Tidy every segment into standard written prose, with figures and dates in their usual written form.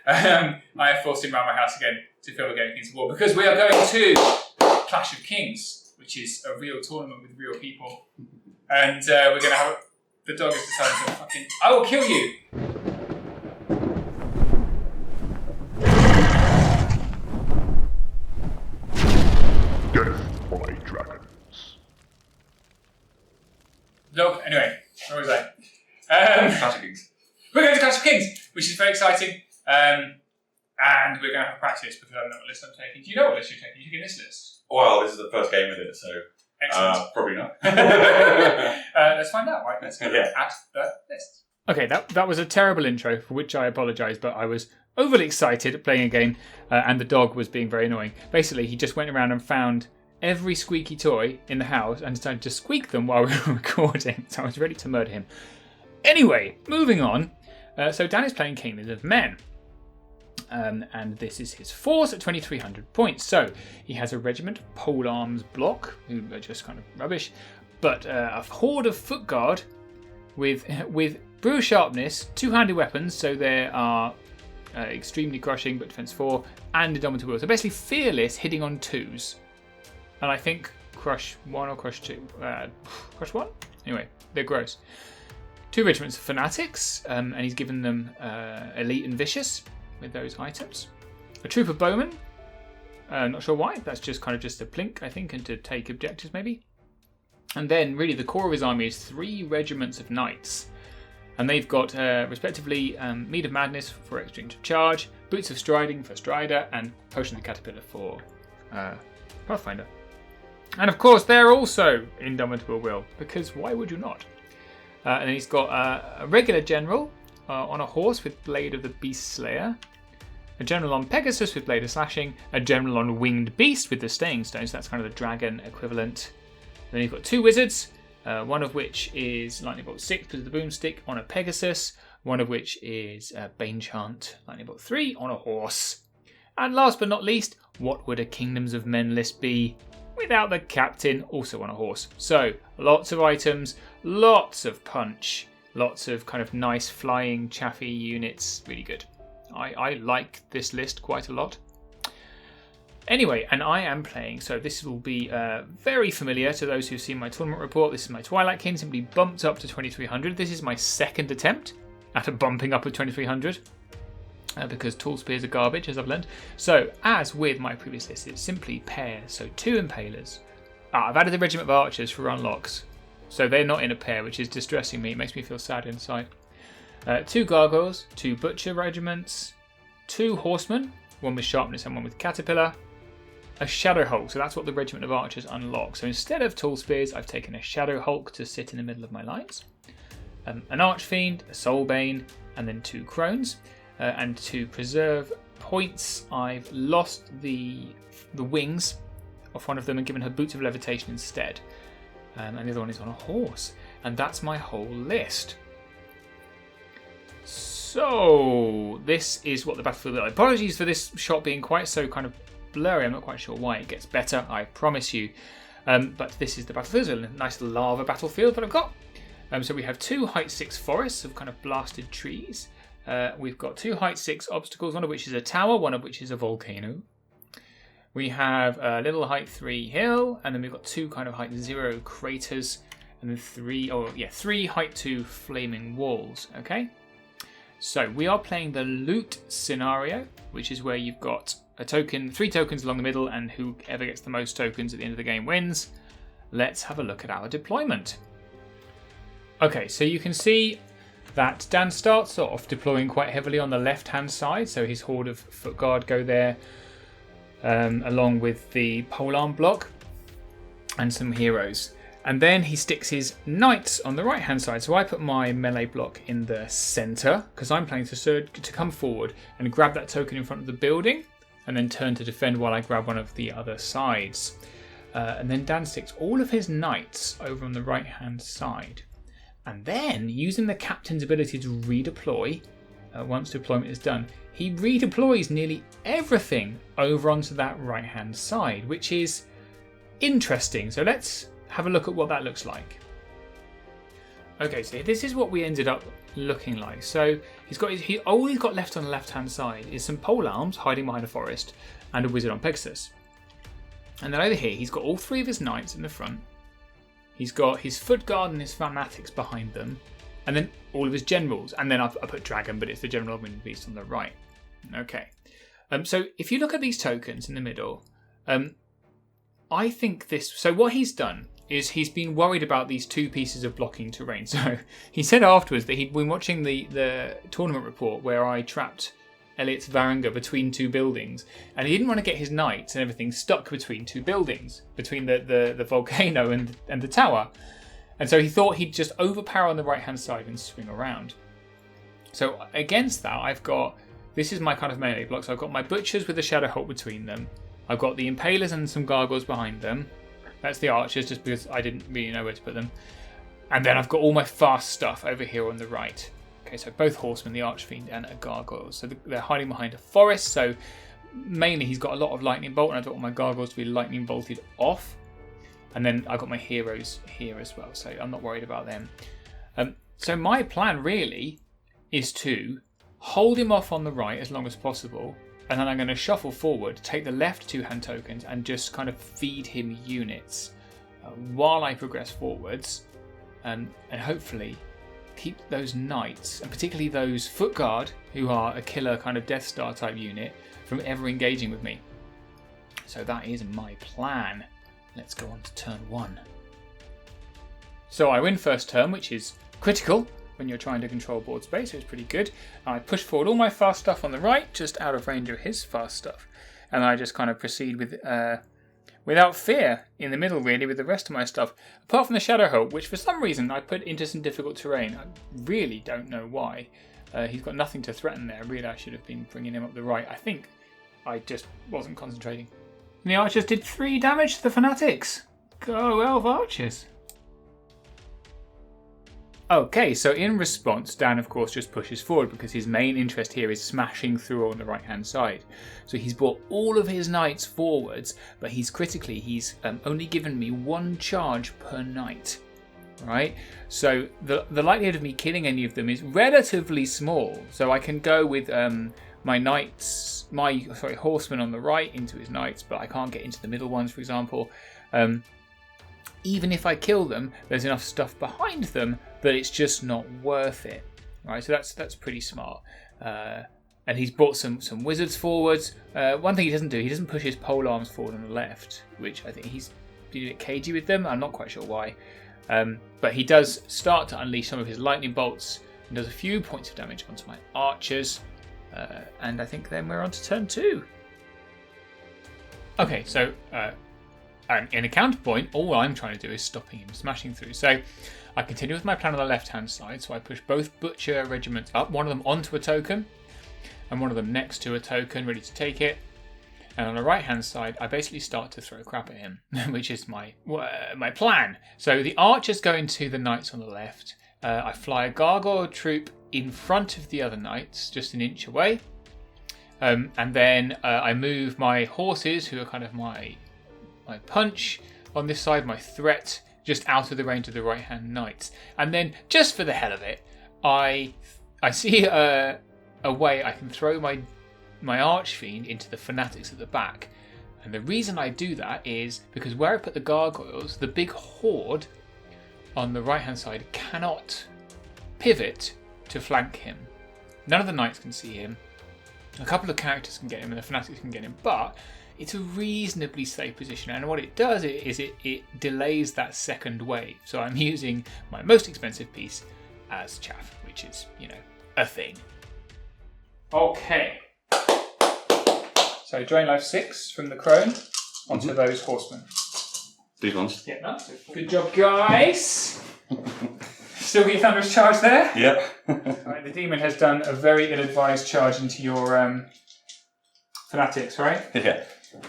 I have forced him around my house again to film a Game of Kings War because we are going to Clash of Kings, which is a real tournament with real people. And we're going to have... The dog has decided to fucking... I will kill you! Death by dragons. Dog, anyway, where was I? Clash of Kings. We're going to Clash of Kings, which is very exciting. And we're going to have practice because I don't know what list I'm taking. Do you know what list you're taking? You're taking this list. Well, this is the first game with it, so Excellent. probably not. Let's find out, right? Let's go at the list. Okay, that was a terrible intro, for which I apologise, but I was overly excited playing a game, and the dog was being very annoying. Basically, he just went around and found every squeaky toy in the house and decided to squeak them while we were recording, so I was ready to murder him. Anyway, moving on. So Dan is playing Kingdoms of Men. And this is his force at 2,300 points. So he has a regiment of pole arms block, who are just kind of rubbish, but a horde of foot guard with brew sharpness, two-handed weapons, so they are extremely crushing, but defense 4, and indomitable will. So basically fearless, hitting on 2s, and I think crush 1 or crush 2. Crush 1? Anyway, they're gross. 2 regiments of fanatics, and he's given them elite and vicious with those items. A troop of bowmen, not sure why, that's just kind of just a plink, I think, and to take objectives maybe. And then really the core of his army is 3 regiments of knights, and they've got respectively Mead of Madness for extra inch of charge, Boots of Striding for Strider, and Potion of the Caterpillar for Pathfinder. And of course they're also Indomitable Will, because why would you not? And then he's got a regular general on a horse with Blade of the Beast Slayer, a general on Pegasus with Blade of Slashing, a general on Winged Beast with the Staying Stone, so that's kind of the dragon equivalent. Then you've got 2 wizards, one of which is Lightning Bolt 6 because of the boomstick on a Pegasus, one of which is Bane Chant Lightning Bolt 3 on a horse. And last but not least, what would a Kingdoms of Men list be without the captain also on a horse? So lots of items, lots of punch, lots of kind of nice flying chaffy units, really good. I like this list quite a lot. Anyway, and I am playing, so this will be very familiar to those who've seen my tournament report. This is my Twilight Kin, simply bumped up to 2,300. This is my second attempt at a bumping up of 2,300 because Tall Spears are garbage, as I've learned. So, as with my previous list, it's simply pairs, so 2 Impalers. I've added the Regiment of Archers for unlocks, so they're not in a pair, which is distressing me. It makes me feel sad inside. 2 Gargoyles, 2 Butcher Regiments, 2 Horsemen, one with Sharpness and one with Caterpillar, a Shadow Hulk, so that's what the Regiment of Archers unlocks. So instead of Tall Spears, I've taken a Shadow Hulk to sit in the middle of my lines, an Archfiend, a Soulbane, and then 2 Crones. And to preserve points, I've lost the wings of one of them and given her Boots of Levitation instead. And the other one is on a horse. And that's my whole list. So, this is what the battlefield looks like. Apologies for this shot being quite so kind of blurry. I'm not quite sure why. It gets better, I promise you. But this is the battlefield. It's a nice lava battlefield that I've got. So we have 2 height 6 forests of kind of blasted trees. We've got 2 height 6 obstacles, one of which is a tower, one of which is a volcano. We have a little height 3 hill, and then we've got 2 kind of height 0 craters, and then 3 height 2 flaming walls, okay? So we are playing the loot scenario, which is where you've got a token, 3 tokens along the middle, and whoever gets the most tokens at the end of the game wins. Let's have a look at our deployment. Okay, so you can see that Dan starts off deploying quite heavily on the left-hand side, so his horde of foot guard go there, along with the polearm block and some heroes. And then he sticks his knights on the right-hand side, so I put my melee block in the centre, because I'm planning to come forward and grab that token in front of the building, and then turn to defend while I grab one of the other sides. And then Dan sticks all of his knights over on the right-hand side. And then, using the captain's ability to redeploy, once deployment is done, he redeploys nearly everything over onto that right-hand side, which is interesting. So let's have a look at what that looks like. Okay, so this is what we ended up looking like. So all he's got left on the left-hand side is some pole arms hiding behind a forest and a wizard on Pegasus. And then over here, he's got all 3 of his knights in the front. He's got his foot guard and his fanatics behind them, and then all of his generals. And then I put dragon, but it's the general augmented beast on the right. Okay. So if you look at these tokens in the middle, I think this. So what he's done is he's been worried about these 2 pieces of blocking terrain. So he said afterwards that he'd been watching the tournament report where I trapped Elliot's Varanga between 2 buildings, and he didn't want to get his knights and everything stuck between 2 buildings, between the volcano and the tower. And so he thought he'd just overpower on the right hand side and swing around. So against that, I've got, this is my kind of melee block. So I've got my butchers with the shadow halt between them. I've got the impalers and some gargoyles behind them. That's the archers, just because I didn't really know where to put them. And then I've got all my fast stuff over here on the right. Okay, so both horsemen, the archfiend and a gargoyle. So they're hiding behind a forest. So mainly he's got a lot of lightning bolt, and I don't want my gargoyles to be lightning bolted off. And then I've got my heroes here as well, so I'm not worried about them. So my plan really is to hold him off on the right as long as possible, and then I'm going to shuffle forward, take the left 2 hand tokens, and just kind of feed him units while I progress forwards, and hopefully keep those knights, and particularly those foot guard, who are a killer kind of Death Star type unit, from ever engaging with me. So that is my plan. Let's go on to turn 1. So I win first turn, which is critical when you're trying to control board space, so it's pretty good. I push forward all my fast stuff on the right, just out of range of his fast stuff. And I just kind of proceed with without fear in the middle, really, with the rest of my stuff. Apart from the shadow halt, which for some reason I put into some difficult terrain. I really don't know why. He's got nothing to threaten there. Really, I should have been bringing him up the right. I think I just wasn't concentrating. And the archers did 3 damage to the fanatics. Go elf archers. Okay, so in response, Dan of course just pushes forward because his main interest here is smashing through on the right hand side. So he's brought all of his knights forwards, but he's only given me 1 charge per knight. Right? So the likelihood of me killing any of them is relatively small. So I can go with my horsemen on the right into his knights, but I can't get into the middle ones, for example. Even if I kill them, there's enough stuff behind them that it's just not worth it. Right, so that's pretty smart. And he's brought some wizards forwards. One thing he doesn't do, he doesn't push his pole arms forward on the left, which I think he's been a bit cagey with them. I'm not quite sure why. But he does start to unleash some of his lightning bolts and does a few points of damage onto my archers. And I think then we're on to turn 2. Okay, so in a counterpoint, all I'm trying to do is stopping him smashing through. So I continue with my plan on the left-hand side. So I push both butcher regiments up, one of them onto a token, and one of them next to a token, ready to take it. And on the right-hand side, I basically start to throw crap at him, which is my plan. So the archers go into the knights on the left. I fly a gargoyle troop in front of the other knights, just an inch away. And then I move my horses, who are kind of my punch on this side, my threat, just out of the range of the right-hand knights. And then, just for the hell of it, I see a way I can throw my archfiend into the fanatics at the back. And the reason I do that is because where I put the gargoyles, the big horde on the right-hand side cannot pivot to flank him. None of the knights can see him. A couple of characters can get him and the fanatics can get him, but it's a reasonably safe position, and what it does is it delays that second wave. So I'm using my most expensive piece as chaff, which is, a thing. Okay. So drain life 6 from the crone onto those horsemen. These ones? Yeah, that's it. Good job, guys. Still get your thunderous charge there? Yep. Right, the demon has done a very ill-advised charge into your fanatics, right? Yeah.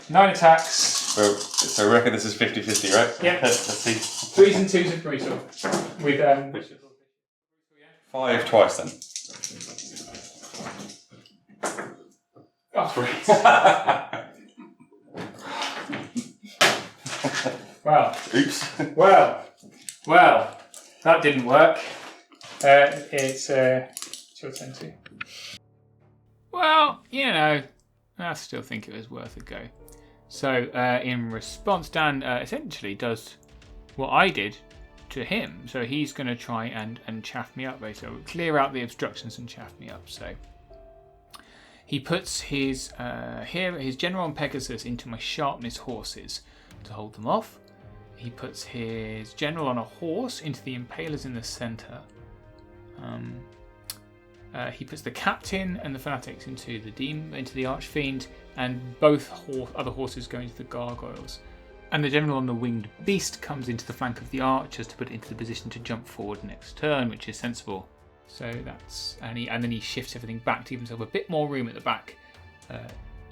9 attacks. So I reckon this is 50-50, right? Yeah. Let's see. 3s and 2s of brutal. With 5 twice then. Oh. Well. Oops. Well. That didn't work. It's your turn too. Well, you know, I still think it was worth a go. So in response, Dan essentially does what I did to him. So he's going to try and chaff me up, basically. Clear out the obstructions and chaff me up. So he puts his general on Pegasus into my sharpness horses to hold them off. He puts his general on a horse into the impalers in the centre. He puts the captain and the fanatics into the archfiend, and both other horses go into the gargoyles. And the general on the winged beast comes into the flank of the archers to put it into the position to jump forward next turn, which is sensible. So that's and then he shifts everything back to give himself a bit more room at the back,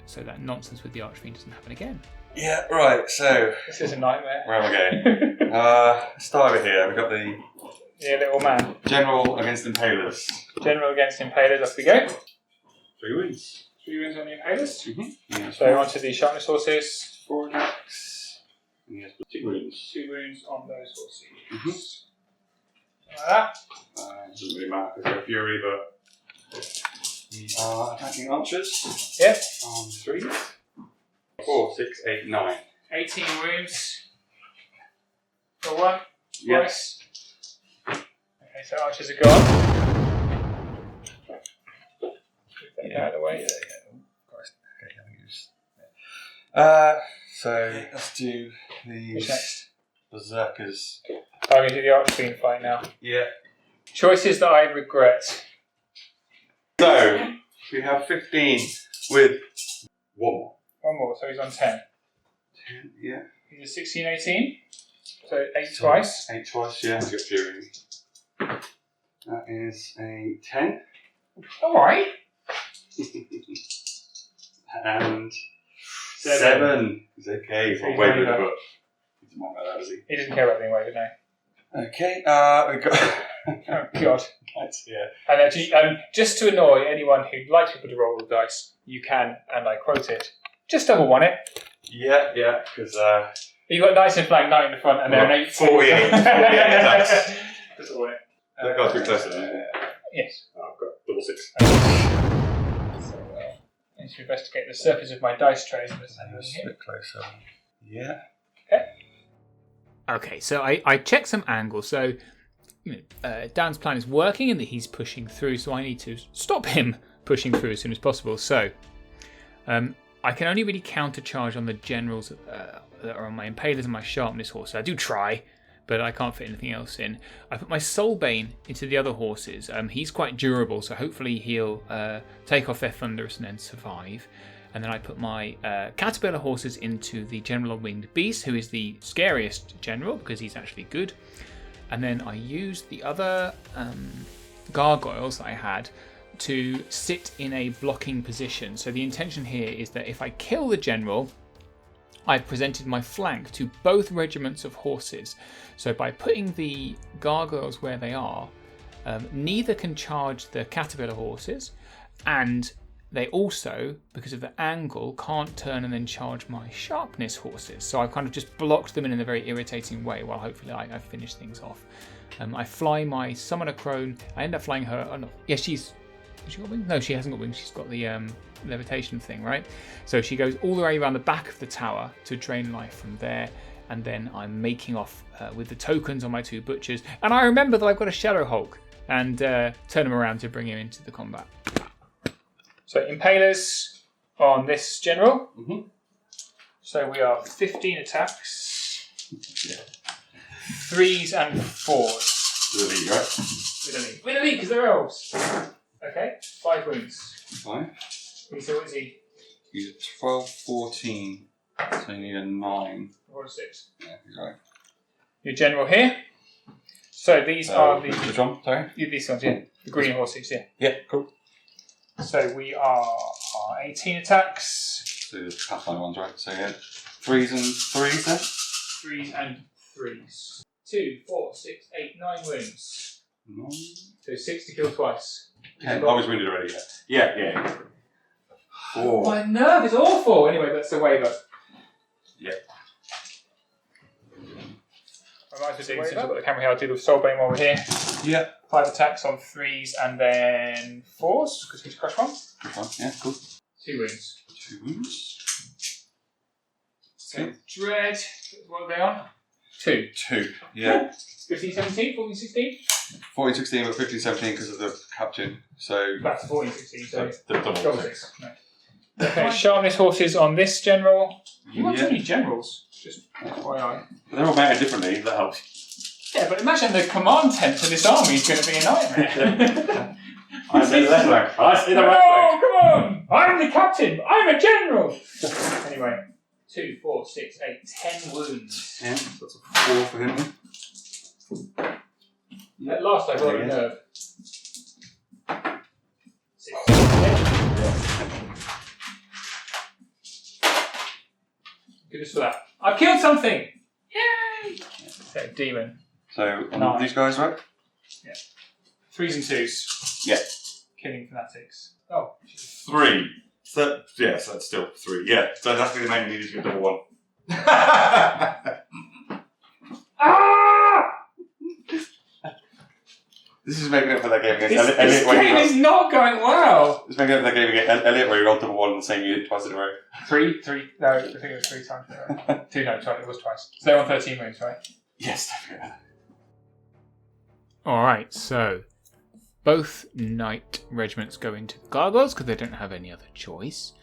so that nonsense with the archfiend doesn't happen again. Yeah, right, so This is a nightmare. where am I going? Start over here. We've got the Yeah, little man. general against impalers. General against impalers. Off we go. 3 wins. 3 wins on the impalers. Yeah. So onto the sharpness horses. 4 attacks. And he has 2 wounds. 2 wounds on those horses. Mhm. Like that. It doesn't really matter because they're fury, but we are attacking archers. Yep. On 3. 4, 6, 8, 9. 18 wounds. For 1. Yeah. Twice. Okay, so archers are gone. Move that out of the way. Yeah. Christ. Okay, I think it's. So let's do Who's the next? berserkers. I'm going to do the archfiend fight now. Yeah. Choices that I regret. So we have 15 with 1 more. 1 more, so he's on 10. 10, yeah. He's a 16, 18. So 8 twice. 8 twice, yeah. He's got fury. That is a 10. Alright. And 7. 7. He's okay. He's not He's wavered, over. but he doesn't mind about that, does he? He doesn't care about being wavered, no. Okay, we got. Oh, God. That's, yeah. And actually, just to annoy anyone who'd like people to roll the dice, you can, and I quote it, just double one it. Yeah, because. You've got dice in flank, 9 in the front, and then an 8. 48 attacks. Just double it. That guy's a bit closer, isn't it? Yes. Oh, I've got double 6. So, I need to investigate the surface of my dice trays. That's a bit closer. Yeah. Okay, so I checked some angles. So Dan's plan is working and that he's pushing through, so I need to stop him pushing through as soon as possible. So I can only really countercharge on the generals that are on my impalers and my sharpness horse. So I do try, but I can't fit anything else in. I put my Soulbane into the other horses. He's quite durable, so hopefully he'll take off their thunderous and then survive. And then I put my caterpillar horses into the general on winged beast, who is the scariest general because he's actually good. And then I used the other gargoyles that I had to sit in a blocking position. So the intention here is that if I kill the general, I've presented my flank to both regiments of horses. So by putting the gargoyles where they are, neither can charge the caterpillar horses, and they also, because of the angle, can't turn and then charge my sharpness horses. So I've kind of just blocked them in a very irritating way while hopefully I finish things off. I fly my summoner crone. I end up flying her. Oh no, yeah, has she got wings? No, she hasn't got wings. She's got the levitation thing, right? So she goes all the way around the back of the tower to drain life from there. And then I'm making off with the tokens on my 2 butchers. And I remember that I've got a Shadow Hulk and turn him around to bring him into the combat. So impalers on this general. Mm-hmm. So we are 15 attacks. Yeah. 3s and 4s. With a lead, right? With a lead, because they're elves. Okay, 5 wounds. 5. So what is he? He's at 12, 14. So you need a 9. Or a 6. Yeah, he's right. Your general here. So these are the... Which one? Sorry? These ones, yeah. The green horses, yeah. Yeah, cool. So we are 18 attacks. So the Pathfinder ones, right? So yeah, 3s and 3s then? 3s and 3s. 2, 4, 6, 8, 9 wounds. 9. So 6 to kill twice. 10. I was wounded already, yeah. Yeah. 4. My nerve is awful. Anyway, that's the waiver. Yeah. I might as well do, since I've got the camera here, I'll do the Soul Bane while we're here. Yeah. 5 attacks on 3s and then 4s, because he's crush 1. Crush 1, yeah, cool. 2 wounds. 2 wounds. So, Dread, what are they on? 2. 2, yeah. 15, 17, 14, 16? 14, 16, but 15, 17 because of the captain. So Back to 14, 16, so the double double 6. 6. No. Okay, sharpness horses on this general. You want Yeah. too many generals, just FYI. But they're all mounted differently, that helps. Yeah, but imagine the command tent to this army is going to be a nightmare. I say the left flank. I say the No, right flank. come on! I'm the captain! I'm a general! Anyway, 2, 4, 6, 8, 10 wounds. 10, so that's a 4 for him. At last I rolled a Yeah. nerve. 6. Good for that. I've killed something! Yay! So, demon. So, on 9. these guys, right? 3s and 2s. Yeah. Killing fanatics. Oh. 3. So, yeah, so that's still 3. Yeah, so that's going to make me need to get double 1. Ah! This is making up for that game against This Elliot. where he game rolled- is not going well! It's making up for that game against Elliot where he rolled double 1 in the same unit twice in a row. 3, no, I think it was 3 times. Right? 2, no, twice, it was twice. So they're on 13 moves, right? Yes, definitely. Alright, so both knight regiments go into the gargoyles because they don't have any other choice.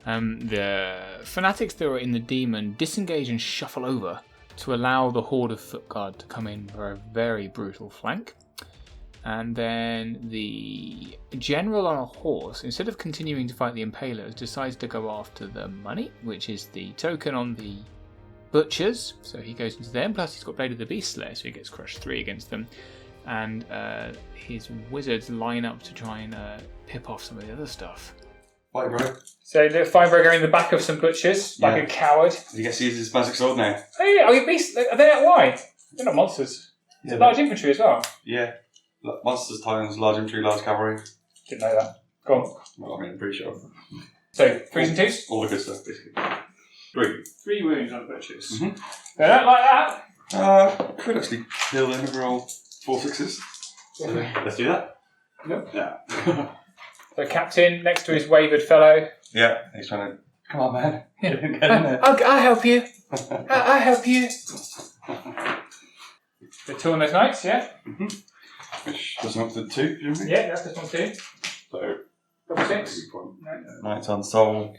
The fanatics that are in the demon disengage and shuffle over to allow the horde of foot guard to come in for a very brutal flank. And then the general on a horse, instead of continuing to fight the impalers, decides to go after the money, which is the token on the butchers. So he goes into them, plus he's got Blade of the Beast Slayer, so he gets crushed 3 against them. And his wizards line up to try and pip off some of the other stuff. Fight, bro. So the Feinberger in the back of some butchers, like Yeah. a coward. He gets to use his magic sword now. Oh yeah, are they that wide? They're not monsters. Yeah, Large infantry as well. Yeah. Monsters, Titans, large infantry, large cavalry. Didn't know that. Go on. Well, I mean, I'm pretty sure. So 3s and 2s? All the good stuff, basically. 3. 3 wounds on the butchers. Mhm. They don't like that. Could actually kill them if we roll 4 6s. So, let's do that. Yep. Yeah. The captain next to his wavered fellow. Yeah, he's trying to. Come on, man. Yeah. Get in there. I'll help you. I'll help you. The two on those knights, yeah? Which doesn't up to 2, presumably? Yeah, that's this one too. So, Double 6. Knights on Soul.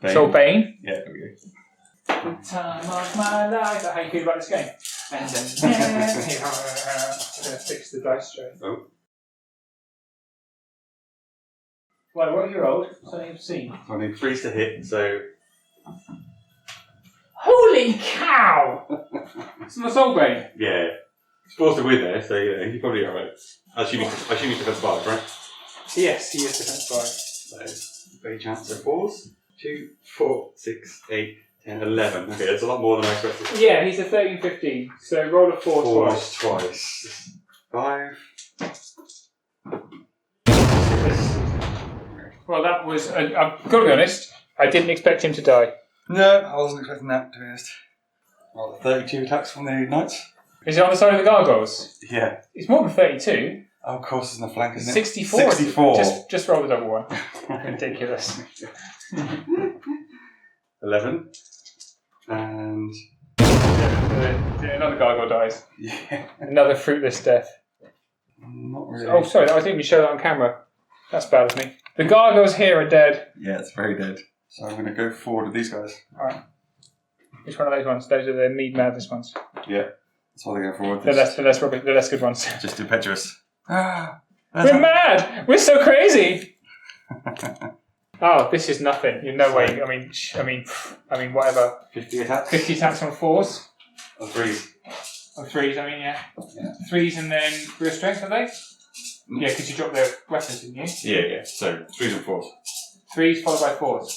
Bane. Soul Bane. Yeah, there we go. The time of my life. Is that how you feel about this game? And then, I'm going to fix the dice straight. Oh. Right, what have you rolled? Something you've seen. So I need 3s to hit, so. Holy cow! It's my Soul Bane. Yeah. He's forced to win there, so yeah, he's probably alright. Assuming he's defense 5, right? Yes, he is defense 5. So, very chance of 4s. 2, 4, 6, 8, 10, 11. Okay, that's a lot more than I expected. Yeah, he's a 13, 15. So roll a 4 4s twice. twice. 5. Well, that was. I've got to be honest. I didn't expect him to die. No, I wasn't expecting that, to be honest. Well, 32 attacks from the Knights. Is he on the side of the gargoyles? Yeah. It's more than 32. Oh, of course, it's in the flank, isn't it? 64. 64. Just roll the double one. Ridiculous. 11. And. Another gargoyle dies. Yeah. Another fruitless death. Not really. Oh, sorry, I didn't even show that on camera. That's bad of me. The gargoyles here are dead. Yeah, it's very dead. So I'm going to go forward with these guys. Alright. Which one of those ones? Those are the mead madness ones. Yeah. That's why they go forward. They're less good ones. Just impetuous. We're mad! We're so crazy! Oh, this is nothing. You're no way. I mean, whatever. 50 attacks? 50 attacks on 4s. On 3s. On 3s, I mean, yeah. 3s and then real strength, are they? Yeah, because you dropped their weapons, didn't you? Yeah. So 3s and 4s. 3s followed by 4s.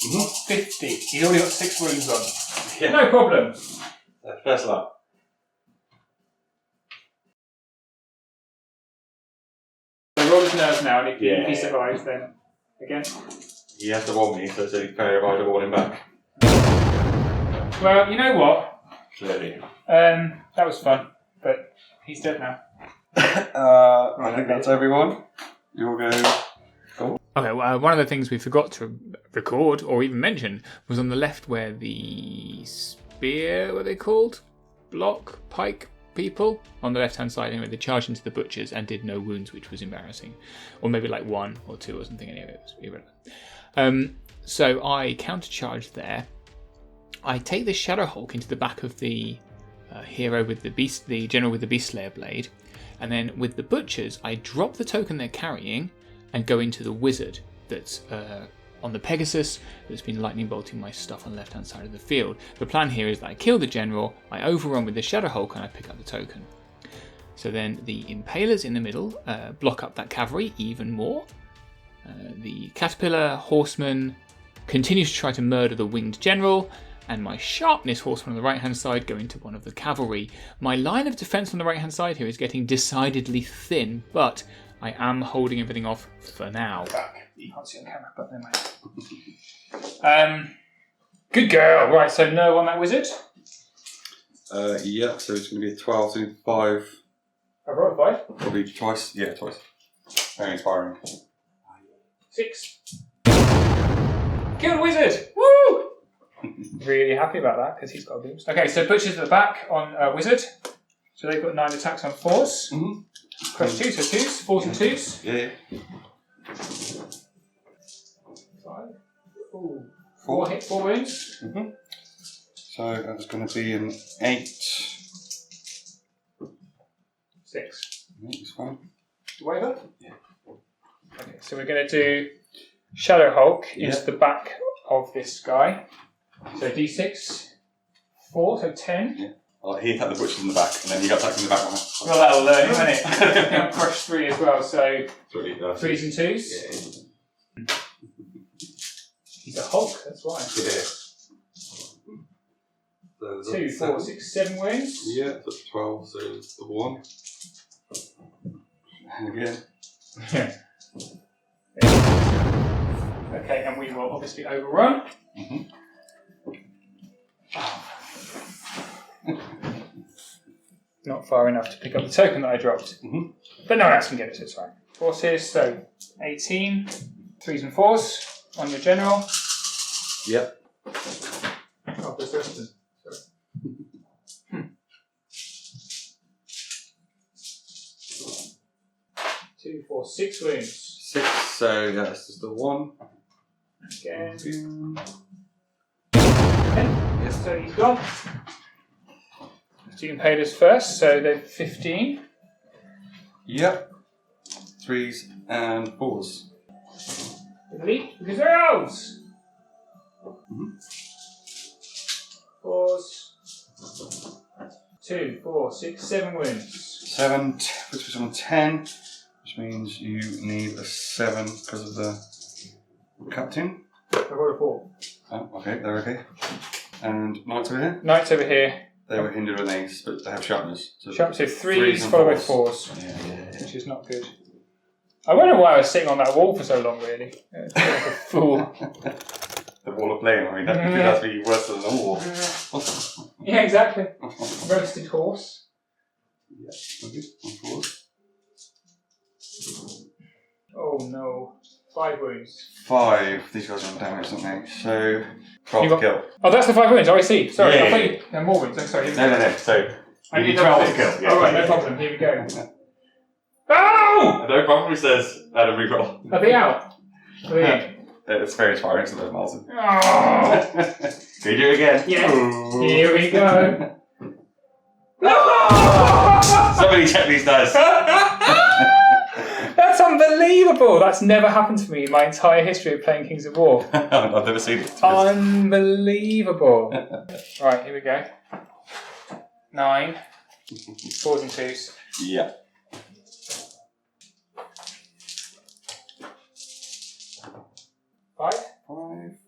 50. He's already got 6 wounds on. Yeah. No problem. First lap. So roll his nerves now, and if Yeah. he survives, then again. He has to warn me, so it's only fair if I to warn him back. Well, you know what? Clearly. That was fun. but he's dead now. I think that's everyone. You'll go. Okay, well, one of the things we forgot to record or even mention was on the left where the spear, what are they called? Block, pike people? On the left-hand side, anyway, they charged into the butchers and did no wounds, which was embarrassing. Or maybe like 1 or 2 or something, anyway, it was irrelevant. So I countercharge there. I take the Shadow Hulk into the back of the hero with the beast, the general with the Beast Slayer blade, and then with the butchers, I drop the token they're carrying and go into the wizard that's on the Pegasus that's been lightning bolting my stuff on the left-hand side of the field. The plan here is that I kill the general, I overrun with the Shadow Hulk, and I pick up the token. So then the Impalers in the middle block up that cavalry even more. The Caterpillar Horseman continues to try to murder the winged general, and my Sharpness Horseman on the right-hand side go into one of the cavalry. My line of defense on the right-hand side here is getting decidedly thin, but I am holding everything off for now. Back. You can't see on camera, but never mind. Good girl. Right, so no on that wizard. Yeah, so it's going to be a 12, so 5. I rolled a 5. Probably twice. Yeah, twice. Very inspiring. 6. Kill the wizard. Woo! Really happy about that because he's got a boost. Okay, so butchers at the back on wizard. So they've got 9 attacks on 4s. Mm-hmm. Press 2, so 2s, 4s and 2s. Yeah. 5. Ooh. 4 hit, 4 wounds. Mm-hmm. So that's going to be an 8. 6. It's fine. Waver? Yeah. Okay, so we're going to do Shadow Hulk into the back of this guy. So D6, 4, so 10. Yeah. Well, he attacked the butchers in the back, and then he got attacked in the back. Well, that'll learn, won't it? I'll crush 3 as well, so 3s and 2s. Yeah. He's a Hulk, that's why. Yeah. 2, 4, 6, 7 wounds. Yeah, that's 12, so it's the 1. And again. Okay, and we will obviously overrun. Mm-hmm. Not far enough to pick up the token that I dropped. Mm-hmm. But no one else can get it, so it's fine. Forces, so 18, 3s and 4s on your general. Yep. Oh, there's the rest of them. Sorry. 2, 4, 6 wounds. 6, so that's just the 1. Again. 10. 10. So he's gone. So you can pay this first, so they're 15. Yep. 3s and 4s. Elite, because they're elves. Mm-hmm. 4s. 2, 4, 6, 7 wounds. 7, which was on 10, which means you need a 7 because of the captain. I rolled a 4. Oh, okay, they're okay. And knights over here? Knights over here. They were hindered with these, but they have sharpness. So Sharp, so 3s threes and followed by 4s. 4s, Yeah. which is not good. I wonder why I was sitting on that wall for so long, really. I feel like a fool. The wall of flame, I mean, that could actually be worse than the wall. Yeah, exactly. Roasted horse. Yeah, okay, 4s. Oh no. 5 wounds. 5, these guys are on damage, don't they? So, 12 to kill. Oh, that's the 5 wounds. Oh, I see. Sorry, Yeah, I thought yeah. you... There are more wounds. Oh, sorry. No. So, I you need need 12 to 6. kill. Yeah, Oh, right, yeah. no problem. Here we go. Oh! No problem, he says, add a reroll. Are they out? Are they in? It's very inspiring, so there's Martin. Oh! Can you do it again? Yes. Ooh. Here we go. Somebody check these dice. That's unbelievable. That's never happened to me in my entire history of playing Kings of War. I've never seen it. Unbelievable. Right, here we go. 9. 4s and 2s. Yeah. 5. 5.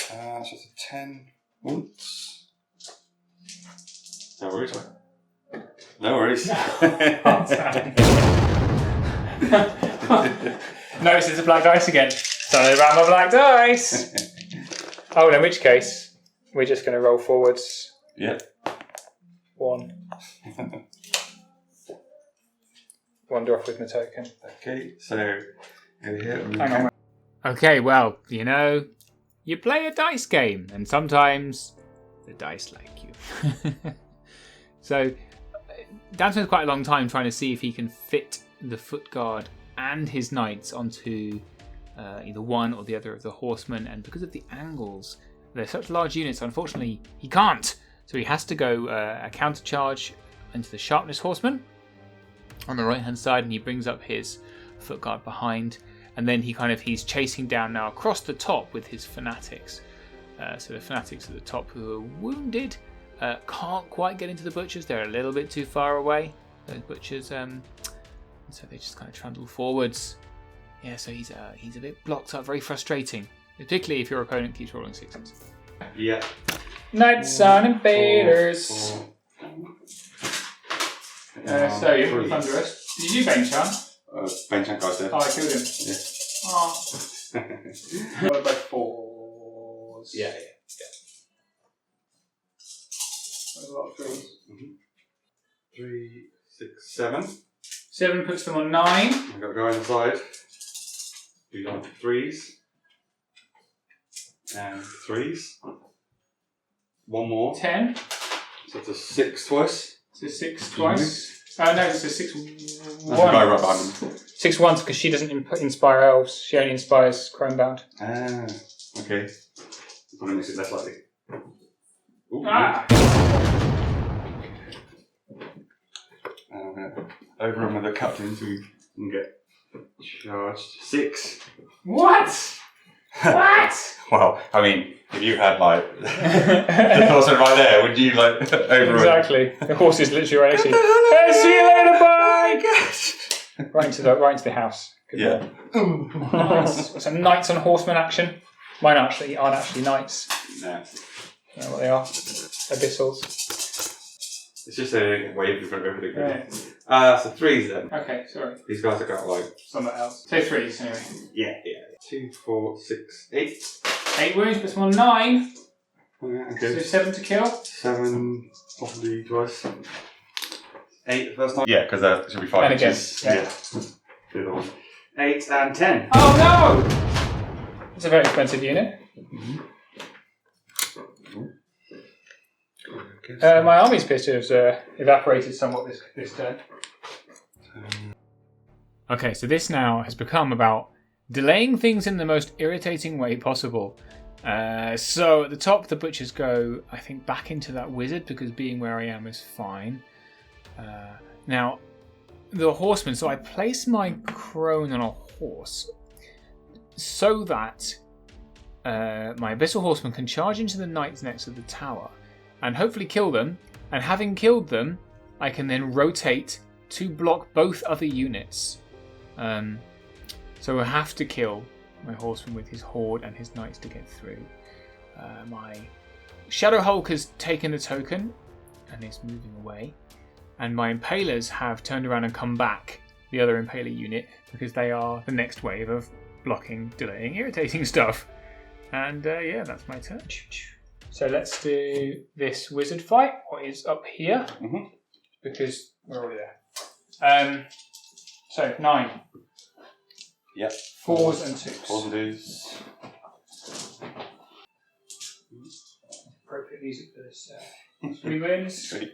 So it's a 10 once. No worries. No worries. Notice it's a black dice again. Something about my black dice. Oh, in which case, we're just going to roll forwards. Yeah. 1, wander off with my token. Okay, so over here. Hang on. Okay, well, you know, you play a dice game, and sometimes the dice like you. So, Dan spent quite a long time trying to see if he can fit the foot guard and his knights onto either one or the other of the horsemen, and because of the angles, they're such large units, unfortunately, he can't. So he has to go a counter charge into the sharpness horseman on the right hand side, and he brings up his foot guard behind, and then he's chasing down now across the top with his fanatics. So the fanatics at the top who are wounded can't quite get into the butchers. They're a little bit too far away, those butchers, and so they just kind of trundle forwards. Yeah, so he's a bit blocked up, very frustrating, particularly if your opponent keeps rolling sixes. Yeah. Knights on invaders. So you put Thunderous. Did you do Bane Charm? Bane Charm guy's dead. Oh, I killed him. Yeah. Oh. What about 4s? Yeah. There's a lot of 3s. 3, 6, 7. 7 puts them on 9. I've got to go inside. Do like 3s. And 3s. One more. 10. So it's a 6 twice. It's a 6 twice. No, it's a 6 That's 1. the guy right behind him. 6 once because she doesn't inspire elves. She only inspires Chromebound. Ah, okay. I mean, this is less likely. Ooh, Ah! I'm going to overrun with the captain so we can get charged. 6. What? What? Well, I mean, if you had like the horseman right there, would you like overrun? Exactly. The horse is literally right next to you. Hey, see you later, bye! Right into the house. Good Yeah. Nice. Some knights on horseman action. Mine aren't actually knights. No. I don't know what they are. Abyssals. It's just a wave in front of everything. Right. So 3s then. Okay, sorry. These guys have got like. Somewhere else. Say 3s anyway. Yeah. 2, 4, 6, 8. 8 wounds, puts them on 9. Yeah, So okay. 7 to kill. 7, possibly twice. 8 the first time. Yeah, because there should be 5 And again, inches. yeah. The other one. 8 and 10. Oh no! It's a very expensive unit. My army appears to have evaporated somewhat this turn. Okay, so this now has become about delaying things in the most irritating way possible. So at the top, the butchers go, I think, back into that wizard because being where I am is fine. Now, the horseman, so I place my crone on a horse so that my abyssal horseman can charge into the knights next to the tower and hopefully kill them. And having killed them, I can then rotate to block both other units. So I have to kill my horseman with his horde and his knights to get through. My Shadow Hulk has taken the token and is moving away. And my Impalers have turned around and come back, the other Impaler unit, because they are the next wave of blocking, delaying, irritating stuff. And yeah, that's my turn. So let's do this wizard fight, what is up here, because we're already there. So 9. Yep. 4s and 2s. 4s and 2s. Appropriate music for this. 3 wins. 3.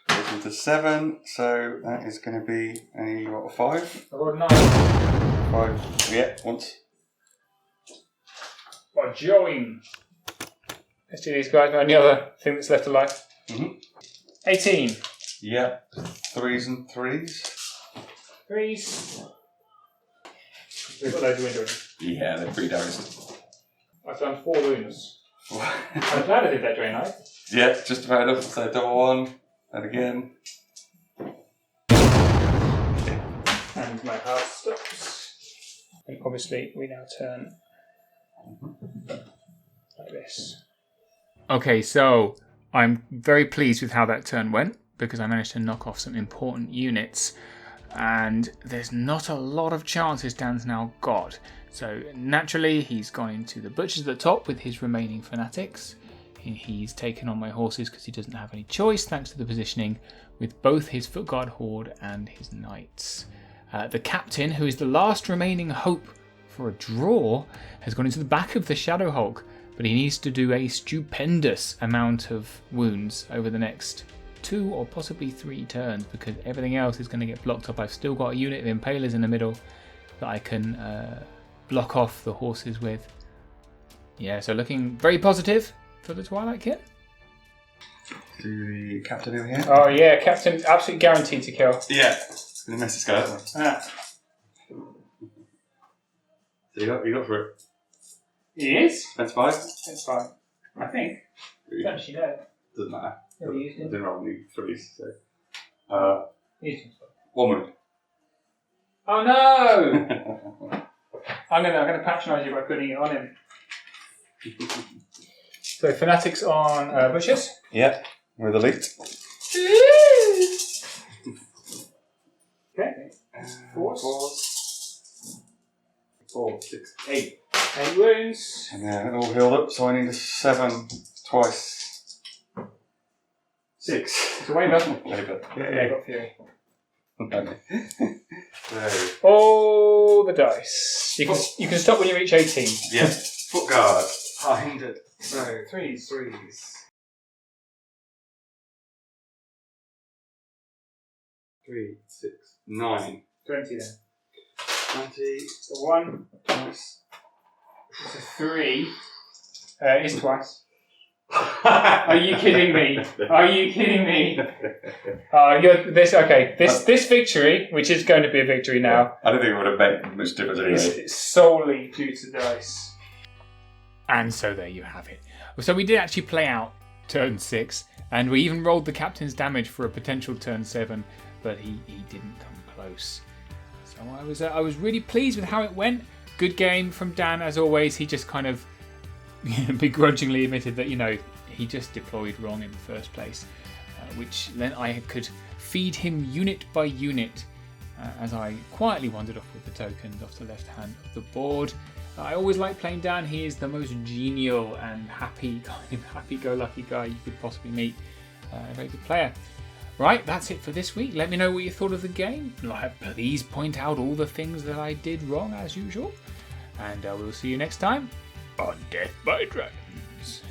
Goes into 7, so that is going to be a 5. I rolled 9. 5. Yeah, once. Well, join. Let's do these guys. Only other thing that's left alive. 18. Yeah. 3s and 3s. 3s. We've got loads of windows. Yeah, they're pretty dosed. I've done 4 wounds. I'm glad I did that during night. Yeah, just about enough. So double 1, and again. And my heart stops. And obviously, we now turn like this. Okay, so I'm very pleased with how that turn went because I managed to knock off some important units. And there's not a lot of chances Dan's now got. So naturally, he's gone into the butchers at the top with his remaining fanatics. He's taken on my horses because he doesn't have any choice thanks to the positioning with both his footguard horde and his knights. The captain, who is the last remaining hope for a draw, has gone into the back of the Shadow Hulk, but he needs to do a stupendous amount of wounds over the next 2 or possibly 3 turns, because everything else is going to get blocked up. I've still got a unit of Impalers in the middle that I can block off the horses with. Yeah, so looking very positive for the Twilight Kin. Do the captain over here? Oh yeah, Captain absolutely guaranteed to kill. Yeah. It's going to mess this guy up. Ah. So you got for it. He is? That's 5? It's fine. I think. I don't actually know. Doesn't matter. Have you used I him? didn't roll any 3s, so. Used him. 1 wound. Oh no! I'm gonna patronise you by putting it on him. So fanatics on bushes. Yeah, with elite. Okay. 4. 4, 6, 8. 8 wounds. And then all healed up, so I need a 7 twice. 6. It's a waiver. Labour. Yeah, I got Fury. So, All the dice. You can stop when you reach 18. yeah. Foot guard. 100. So 3s. 3, 6, 9. 20 then. 20. So 1. Twice. It's a 3. It's twice. Are you kidding me? Are you kidding me? This victory, which is going to be a victory now, I don't think it would have made much difference anyway. is solely due to dice. And so there you have it. So we did actually play out turn 6, and we even rolled the captain's damage for a potential turn 7, but he didn't come close. So I was really pleased with how it went. Good game from Dan as always. He just kind of begrudgingly admitted that, he just deployed wrong in the first place, which then I could feed him unit by unit as I quietly wandered off with the tokens off the left hand of the board. I always like playing Dan. He is the most genial and happy-go-lucky guy you could possibly meet. A very good player. Right, that's it for this week. Let me know what you thought of the game. Please point out all the things that I did wrong as usual. And we'll see you next time on Death by Dragons.